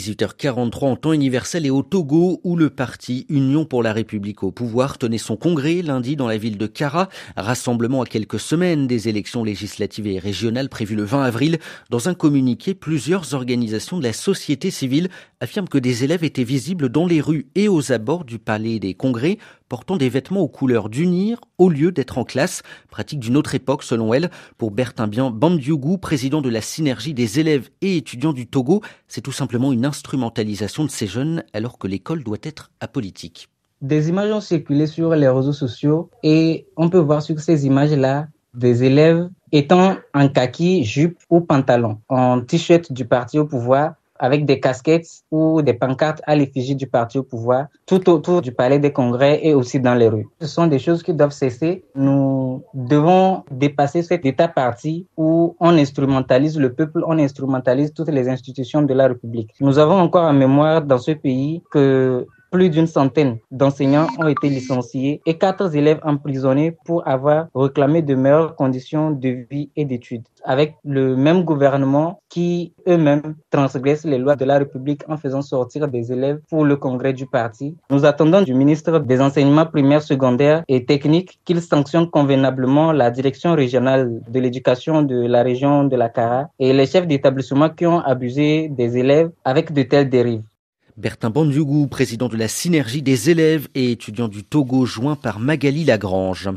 18h43 en temps universel et au Togo où le parti Union pour la République au pouvoir tenait son congrès lundi dans la ville de Kara. Rassemblement à quelques semaines des élections législatives et régionales prévues le 20 avril. Dans un communiqué, plusieurs organisations de la société civile affirment que des élèves étaient visibles dans les rues et aux abords du palais des congrès, portant des vêtements aux couleurs d'unir au lieu d'être en classe. Pratique d'une autre époque selon elle. Pour Bertin Bandiougou, président de la synergie des élèves et étudiants du Togo, c'est tout simplement une instrumentalisation de ces jeunes alors que l'école doit être apolitique. Des images ont circulé sur les réseaux sociaux et on peut voir sur ces images-là des élèves étant en kaki, jupe ou pantalon, en t-shirt du parti au pouvoir, avec des casquettes ou des pancartes à l'effigie du parti au pouvoir, tout autour du palais des congrès et aussi dans les rues. Ce sont des choses qui doivent cesser. Nous devons dépasser cet état parti où on instrumentalise le peuple, on instrumentalise toutes les institutions de la République. Nous avons encore en mémoire dans ce pays que plus d'une centaine d'enseignants ont été licenciés et 4 élèves emprisonnés pour avoir réclamé de meilleures conditions de vie et d'études. Avec le même gouvernement qui eux-mêmes transgressent les lois de la République en faisant sortir des élèves pour le congrès du parti. Nous attendons du ministre des Enseignements primaires, secondaires et techniques qu'il sanctionne convenablement la direction régionale de l'éducation de la région de la Kara et les chefs d'établissement qui ont abusé des élèves avec de telles dérives. Bertin Bandiougou, président de la synergie des élèves et étudiants du Togo, joint par Magali Lagrange.